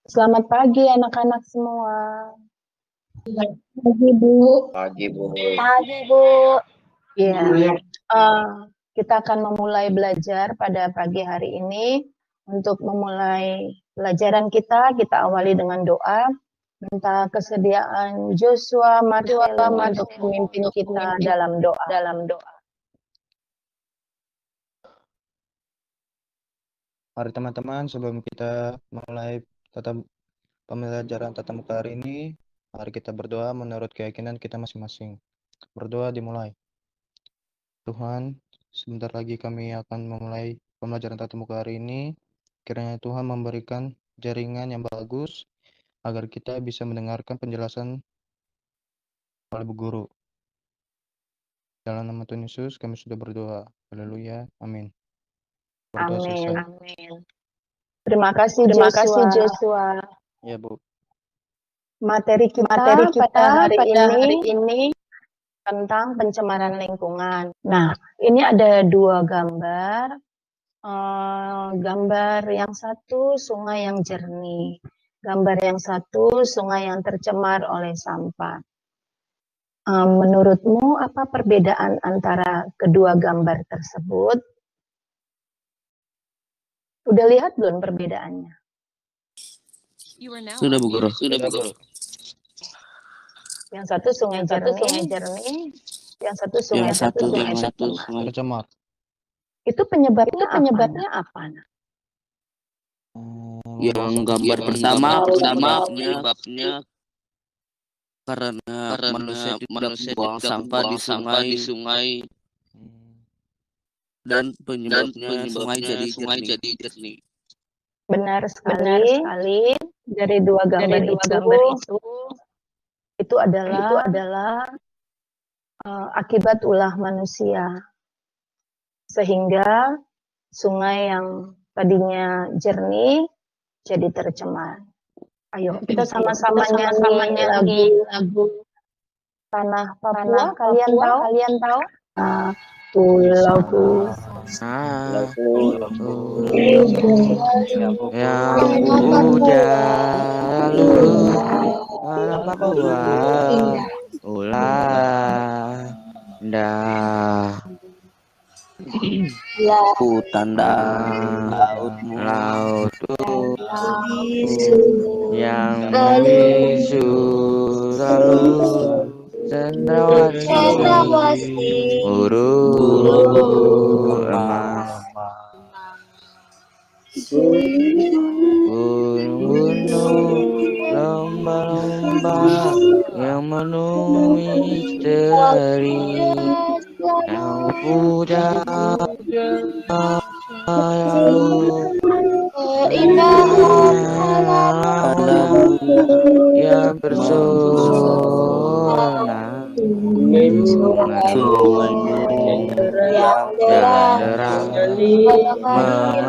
Selamat pagi anak-anak semua. Pagi Bu. Pagi, Bu. Pagi, Bu. Ya, kita akan memulai belajar pada pagi hari ini. Untuk memulai pelajaran kita awali dengan doa. Minta kesediaan Joshua Marcelo untuk memimpin kita dalam doa. Mari teman-teman, sebelum kita mulai pembelajaran tatap muka hari ini, mari kita berdoa menurut keyakinan kita masing-masing. Berdoa dimulai. Tuhan, sebentar lagi kami akan memulai pembelajaran tatap muka hari ini. Kiranya Tuhan memberikan jaringan yang bagus agar kita bisa mendengarkan penjelasan oleh Bu Guru. Dalam nama Tuhan Yesus kami sudah berdoa. Haleluya. Amin. Berdoa selesai. Amin. Terima kasih Joshua. Ya, Bu. Materi kita pada hari ini tentang pencemaran lingkungan. Nah, ini ada dua gambar. Gambar yang satu sungai yang jernih. Gambar yang satu sungai yang tercemar oleh sampah. Menurutmu apa perbedaan antara kedua gambar tersebut? Udah lihat belum perbedaannya? Sudah, Bu Guru. Yang satu sungai jernih, yang satu sungai Tercemar. Itu penyebabnya apa? Yang gambar pertama penyebabnya karena manusia tidak buang sampah di sungai dan penyebabnya sungai jadi jernih. Benar sekali. Dari dua gambar itu adalah akibat ulah manusia, sehingga sungai yang tadinya jernih jadi tercemar. Ayo kita sama-sama nyanyi lagu Tanah Papua. Kalian tahu? Pulauku yang hujan tanah Papua ulah dah Tanda laut yang membisu lalu cendrawasih huruf emas gunung-gunung lomba-lomba yang menemui misteri yang puja lalu keindahan yang bersona yang terang melingkar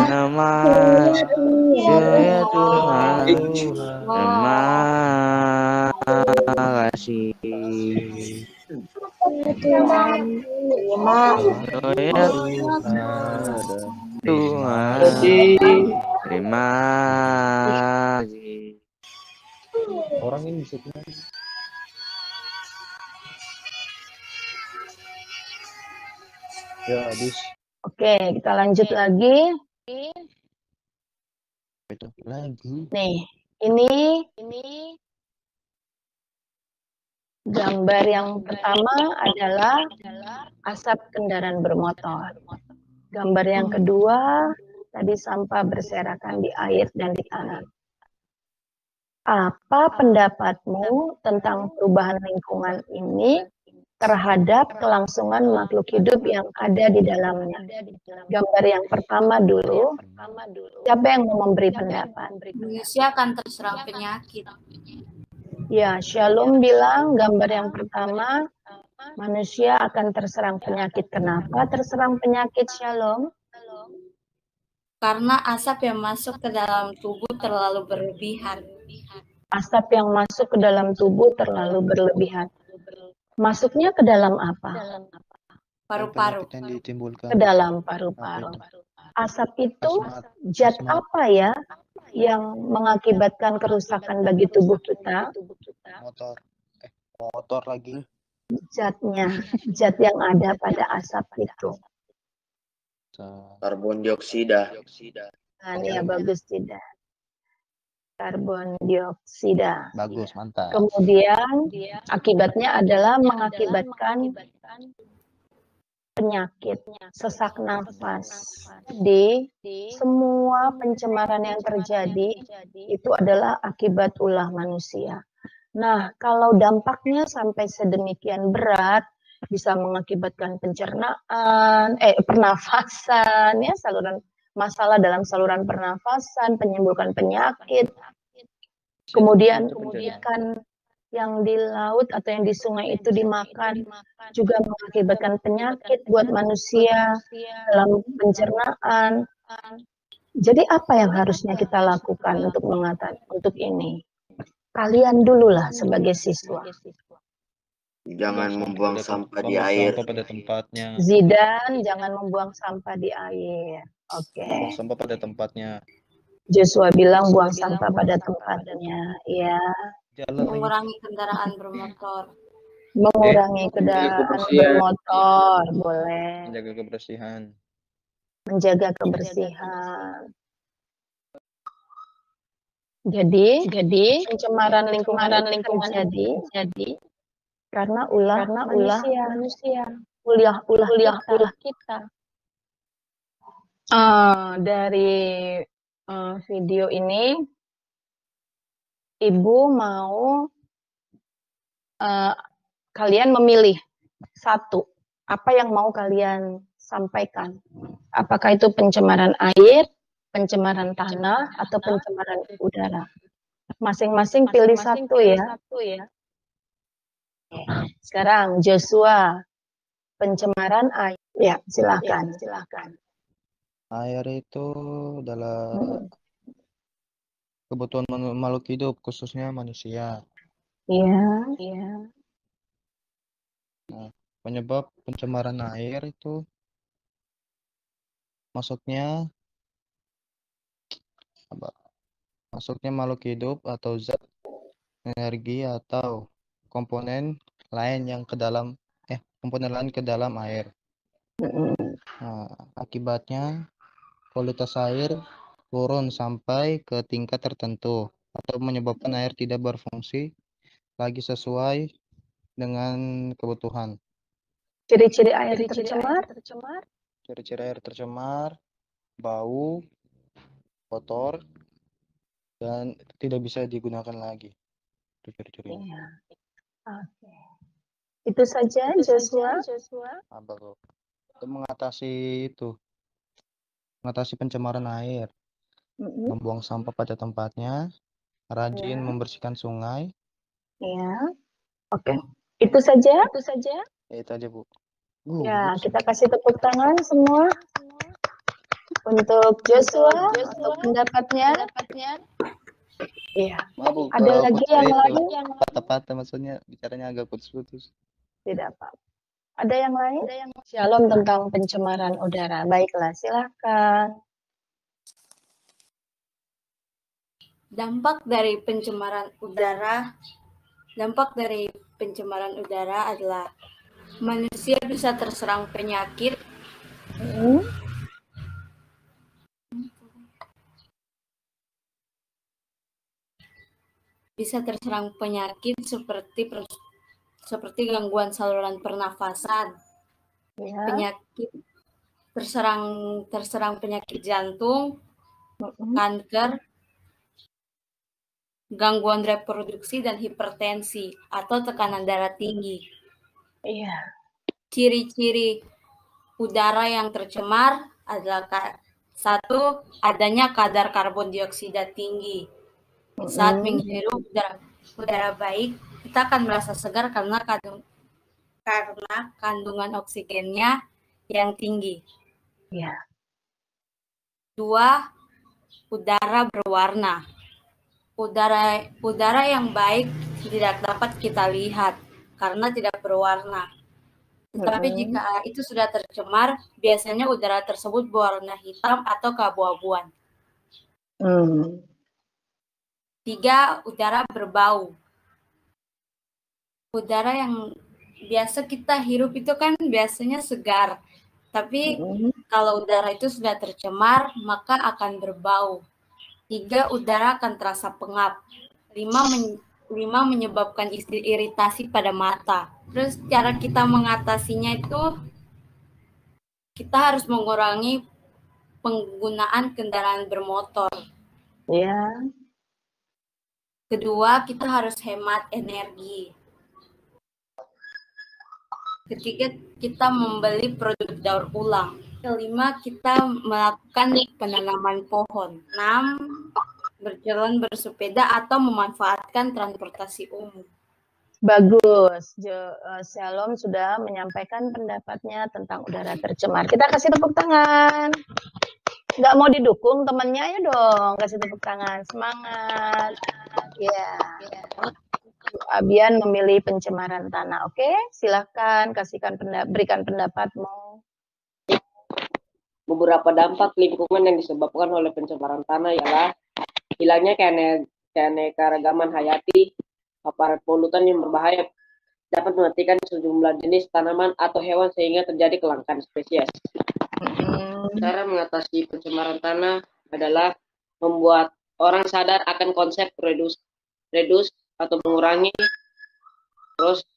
emas ya Tuhan terima kasih Tuhan terima kasih. Orang ini bisa ya habis. Oke, kita lanjut lagi. Itu lagi. Nih, ini gambar yang pertama adalah asap kendaraan bermotor. Gambar yang kedua tadi sampah berserakan di air dan di tanah. Apa pendapatmu tentang perubahan lingkungan ini terhadap kelangsungan makhluk hidup yang ada di dalamnya? Gambar yang pertama dulu. Siapa yang mau memberi pendapat? Manusia akan terserang penyakit. Ya, Shalom bilang gambar yang pertama, manusia akan terserang penyakit. Kenapa terserang penyakit, Shalom? Karena asap yang masuk ke dalam tubuh terlalu berlebihan. Asap yang masuk ke dalam tubuh terlalu berlebihan. Masuknya ke dalam apa? Paru-paru. Ke dalam paru-paru. Asap itu zat apa ya yang mengakibatkan kerusakan bagi tubuh kita? Motor lagi. Zat yang ada pada asap itu. Karbon dioksida. Nah, ya bagus tidak. Karbon dioksida. Bagus, mantap. Kemudian akibatnya adalah mengakibatkan penyakit sesak nafas. Di semua pencemaran yang terjadi itu adalah akibat ulah manusia. Nah, kalau dampaknya sampai sedemikian berat, bisa mengakibatkan pencernaan, pernafasan, ya, masalah dalam saluran pernafasan, menimbulkan penyakit. Kemudian ikan yang di laut atau yang di sungai itu dimakan juga mengakibatkan penyakit buat manusia dalam pencernaan. Jadi apa yang harusnya kita lakukan untuk ini? Kalian dululah sebagai siswa. Jangan membuang sampah di air. Sampah pada tempatnya. Zidan, jangan membuang sampah di air. Oke. Buang sampah pada tempatnya. Joshua bilang buang sampah pada tempatnya. Ya. Mengurangi kendaraan bermotor. Mengurangi kendaraan bermotor, boleh. Menjaga kebersihan. Menjaga kebersihan. Jadi pencemaran lingkungan terjadi karena ulah manusia. Ulah kita. Dari video ini, Ibu mau kalian memilih satu. Apa yang mau kalian sampaikan? Apakah itu pencemaran air, pencemaran tanah, atau pencemaran udara? Masing-masing pilih satu ya. Sekarang Joshua, pencemaran air. Ya, silakan. Air itu adalah kebutuhan makhluk hidup, khususnya manusia. Iya. Nah, penyebab pencemaran air itu masuknya makhluk hidup atau zat, energi atau komponen lain ke dalam air. Nah, akibatnya kualitas air turun sampai ke tingkat tertentu atau menyebabkan air tidak berfungsi lagi sesuai dengan kebutuhan. Ciri-ciri air tercemar? Ciri-ciri air tercemar, bau, kotor, dan tidak bisa digunakan lagi. Itu ciri-cirinya. Iya. Oke. Itu saja Joshua. Untuk mengatasi pencemaran air, membuang sampah pada tempatnya, rajin membersihkan sungai. Iya. Oke. Itu saja. Itu aja, Bu. Ya, kita kasih tepuk tangan semua untuk Joshua untuk pendapatnya. Iya. Bu, Ada lagi yang lain? Patah-patah, maksudnya bicaranya agak putus-putus. Tidak apa. Ada yang lain? Shalom tentang pencemaran udara. Baiklah, silakan. Dampak dari pencemaran udara adalah manusia bisa terserang penyakit. Bisa terserang penyakit seperti gangguan saluran pernafasan, penyakit terserang penyakit jantung, kanker, gangguan reproduksi dan hipertensi atau tekanan darah tinggi. Iya. Ciri-ciri udara yang tercemar adalah satu, adanya kadar karbon dioksida tinggi. Saat menghirup udara baik, kita akan merasa segar karena kandungan oksigennya yang tinggi. Ya. Dua, udara berwarna. Udara yang baik tidak dapat kita lihat karena tidak berwarna. Tetapi jika itu sudah tercemar, biasanya udara tersebut berwarna hitam atau keabu-abuan. 3, udara berbau. Udara yang biasa kita hirup itu kan biasanya segar. Tapi kalau udara itu sudah tercemar, maka akan berbau. 3, udara akan terasa pengap. 5, menyebabkan iritasi pada mata. Terus cara kita mengatasinya itu kita harus mengurangi penggunaan kendaraan bermotor. Ya. Kedua, kita harus hemat energi. Ketiga, kita membeli produk daur ulang. Kelima, kita melakukan penanaman pohon. 6, berjalan bersepeda atau memanfaatkan transportasi umum. Bagus, Shalom sudah menyampaikan pendapatnya tentang udara tercemar. Kita kasih tepuk tangan. Nggak mau didukung temannya, ya dong, kasih tepuk tangan. Semangat. Ya. Abian memilih pencemaran tanah. Oke, silahkan berikan pendapatmu. Beberapa dampak lingkungan yang disebabkan oleh pencemaran tanah ialah hilangnya keanekaragaman hayati, paparan polutan yang berbahaya dapat mematikan sejumlah jenis tanaman atau hewan sehingga terjadi kelangkaan spesies. Cara mengatasi pencemaran tanah adalah membuat orang sadar akan konsep reduce atau mengurangi, terus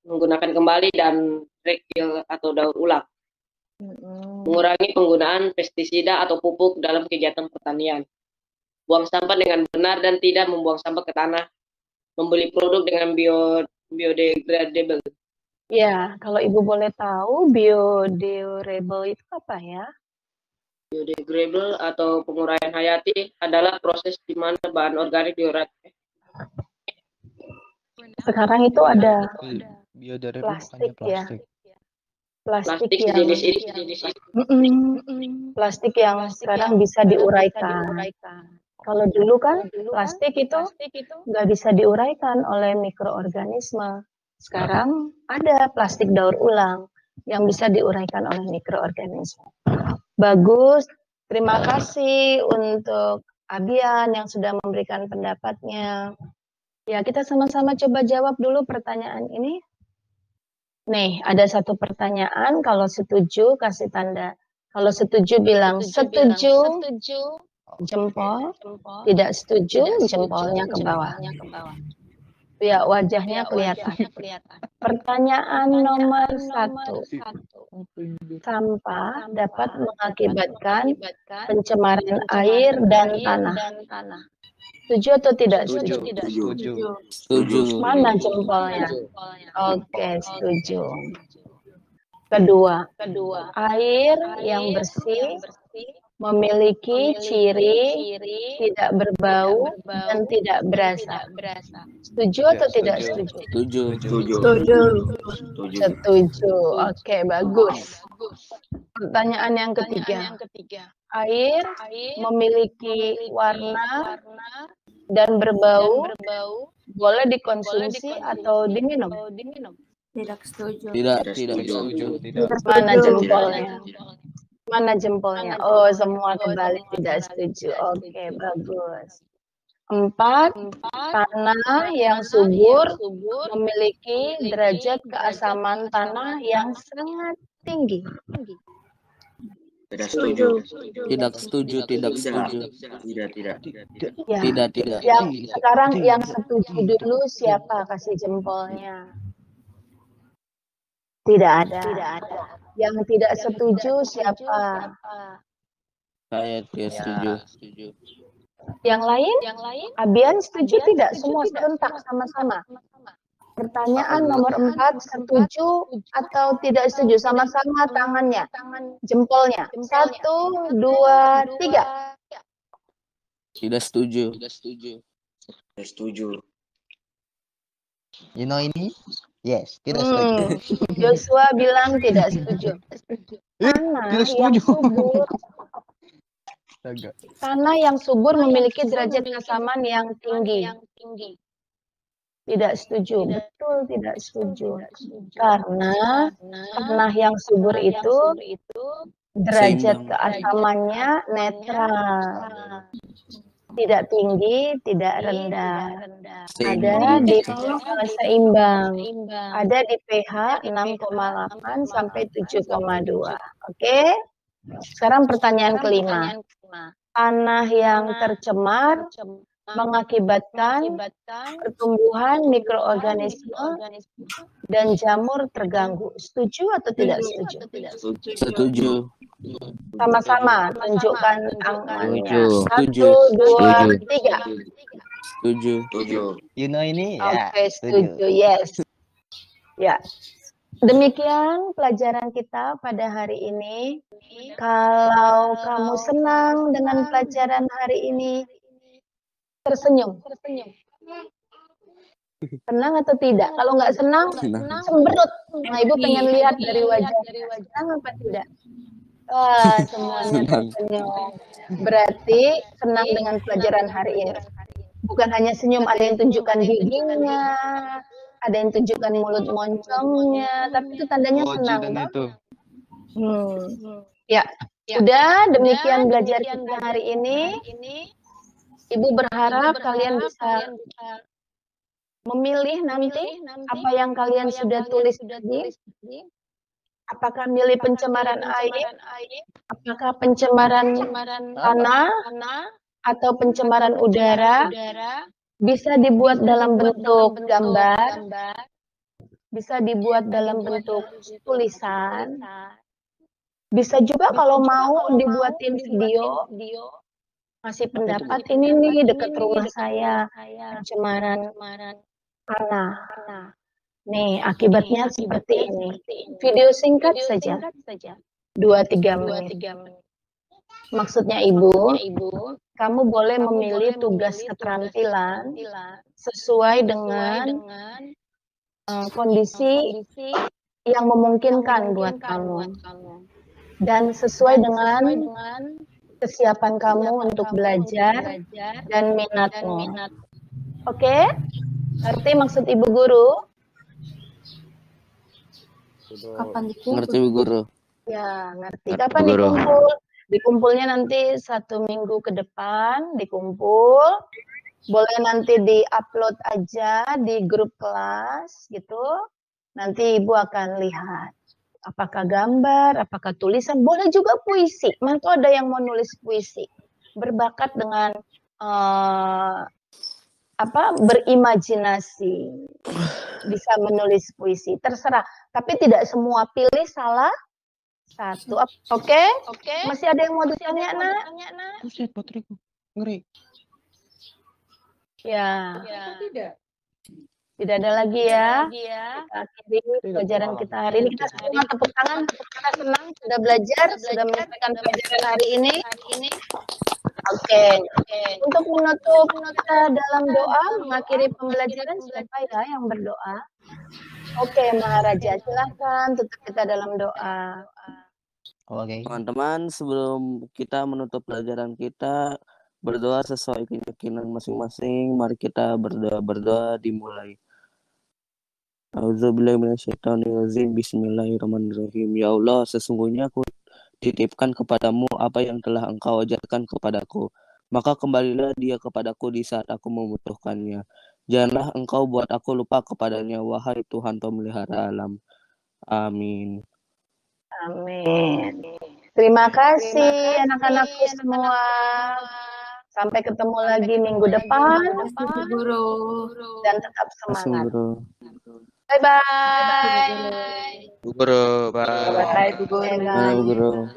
menggunakan kembali dan recycle atau daur ulang. Mengurangi penggunaan pestisida atau pupuk dalam kegiatan pertanian. Buang sampah dengan benar dan tidak membuang sampah ke tanah. Membeli produk dengan biodegradable. Ya, kalau Ibu boleh tahu, biodegradable itu apa ya? Biodegradable atau penguraian hayati adalah proses di mana bahan organik diuraikan. Sekarang itu ada Plastik ya. Plastik Jenis plastik yang sekarang bisa diuraikan. Kalau dulu kan plastik itu nggak bisa diuraikan oleh mikroorganisme. Sekarang ada plastik daur ulang yang bisa diuraikan oleh mikroorganisme. Bagus, terima kasih untuk Abian yang sudah memberikan pendapatnya. Ya, kita sama-sama coba jawab dulu pertanyaan ini. Nih, ada satu pertanyaan, kalau setuju kasih tanda. Kalau setuju bilang setuju, jempol. Tidak setuju, jempolnya ke bawah. Ya, wajahnya kelihatan. Pertanyaan nomor 1. Sampah dapat mengakibatkan pencemaran air dan tanah. Setuju atau tidak setuju? Setuju. Mana jempolnya? Oke, setuju. Kedua, air yang bersih memiliki ciri tidak berbau dan tidak berasa. Setuju atau tidak setuju? Setuju. Oke, bagus. Pertanyaan yang ketiga. Air memiliki warna dan berbau, boleh dikonsumsi atau diminum? Tidak setuju. Tidak setuju. Mana jempolnya? Mana jempolnya? Oh, semua kebalik tidak setuju. Oke, bagus. 4, tanah yang subur memiliki derajat keasaman tanah yang sangat tinggi. Tidak setuju. Tidak setuju. Ya. Tidak. Sekarang yang setuju dulu siapa? Kasih jempolnya. Tidak ada. Yang tidak setuju siapa? Saya tidak setuju. Yang lain? Abian setuju tidak? Semua serentak sama-sama. Pertanyaan nomor 4, setuju atau tidak setuju? Sama-sama tangannya, jempolnya. 1, 2, 3. Tidak setuju. Tidak setuju. You know ini? Yes, tidak setuju. Joshua bilang tidak setuju. Tanah yang subur. Tanah yang subur memiliki derajat keasaman yang tinggi. Tidak setuju, betul tidak setuju. Karena tanah yang subur itu derajat keasamannya netral. tidak tinggi, tidak rendah. Seimbang. Ada di seimbang. Ada di pH 6,8 sampai 7,2. Oke? Sekarang pertanyaan kelima. Tanah yang tercemar mengakibatkan pertumbuhan mikroorganisme dan jamur terganggu. Setuju atau tidak setuju? Setuju. Sama-sama tunjukkan tangannya. Setuju. 1, 2, 3. Setuju. You know ini ya. Oke, setuju. Yes. Ya. Demikian pelajaran kita pada hari ini. Kalau kamu senang dengan pelajaran hari ini, tersenyum. Senang atau tidak? Kalau nggak senang, cemberut. Nah, Ibu pengen lihat dari wajah. Senang apa tidak? Wah, semuanya tersenyum. Berarti senang dengan pelajaran hari ini. Bukan hanya senyum, ada yang tunjukkan giginya, ada yang tunjukkan mulut moncongnya, tapi itu tandanya senang. Itu. Ya, sudah demikian belajar kita hari ini. Ibu berharap kalian bisa memilih nanti apa yang kalian sudah tulis tadi. Apakah milih pencemaran air, apakah pencemaran tanah, atau pencemaran udara, bisa dibuat dalam bentuk gambar, bisa dibuat dalam bentuk tulisan, bisa juga kalau mau dibuatin video, masih pendapat ini nih dekat rumah saya, pencemaran tanah. Nih, akibatnya seperti ini. Video singkat saja, 2-3 menit. Maksudnya Ibu, kamu boleh memilih tugas keterampilan sesuai dengan kondisi yang memungkinkan buat kamu. Dan sesuai dengan kesiapan kamu untuk belajar dan minatmu. Oke? Ngerti maksud Ibu Guru? Kapan dikumpul? Ngerti Bu Guru? Ya, ngerti. Kapan dikumpul? Dikumpulnya nanti 1 minggu ke depan, dikumpul. Boleh nanti di-upload aja di grup kelas, gitu. Nanti Ibu akan lihat. Apakah gambar, apakah tulisan, boleh juga puisi. Mantu ada yang mau nulis puisi. Berbakat dengan berimajinasi. Bisa menulis puisi, terserah. Tapi tidak semua, pilih salah satu. Oke? Masih ada yang mau ditanya, Nak? Buset, bateraiku. Ngeri. Ya. Tidak ada lagi ya. Kita akhiri pelajaran kita hari ini. Kita semua tepuk tangan. Kita senang sudah belajar, sudah menyelesaikan pelajaran hari ini. Oke. Untuk menutup kita dalam doa, mengakhiri pembelajaran, siapa ya yang berdoa? Oke, Maharaja, silakan tutup kita dalam doa. Oke. Teman-teman, sebelum kita menutup pelajaran kita, berdoa sesuai keyakinan masing-masing. Mari kita berdoa dimulai. Auzubillahi minasyaitonirrajim. Bismillahirrahmanirrahim. Ya Allah, sesungguhnya aku titipkan kepadamu apa yang telah Engkau ajarkan kepadaku. Maka kembalilah dia kepadaku di saat aku membutuhkannya. Janganlah Engkau buat aku lupa kepadanya, wahai Tuhan pemelihara alam. Amin. Amin. Terima kasih anak-anakku semua. Sampai ketemu lagi minggu depan. Guru. Dan tetap semangat. Guru. Bye-bye. Bu Guru, bye. Bye, Bu Guru. Bye-bye. Guru.